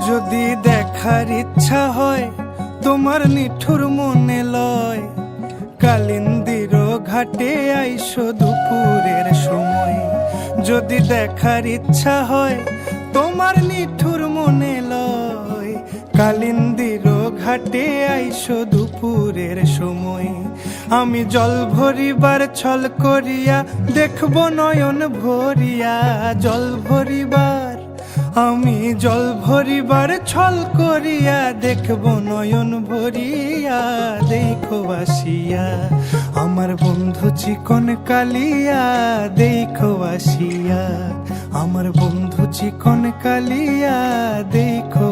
যদি দেখার ইচ্ছা হয় তোমার নিঠুর মনে লয়, কালিন্দির ঘাটে আইসো দুপুরের সময়। যদি দেখার ইচ্ছা হয় তোমার নিঠুর মনে লয়, কালিন্দির ঘাটে আইসো দুপুরের সময়। আমি জল ভরিবার ছল করিয়া দেখব নয়ন ভরিয়া, জল ভরিবার আমি জল ভরিবার ছল করিয়া দেখব নয়ন ভরিয়া। দেখো আসিয়া আমার বন্ধু চিকন কালিয়া, দেখো আসিয়া আমার বন্ধু চিকন কালিয়া, দেখো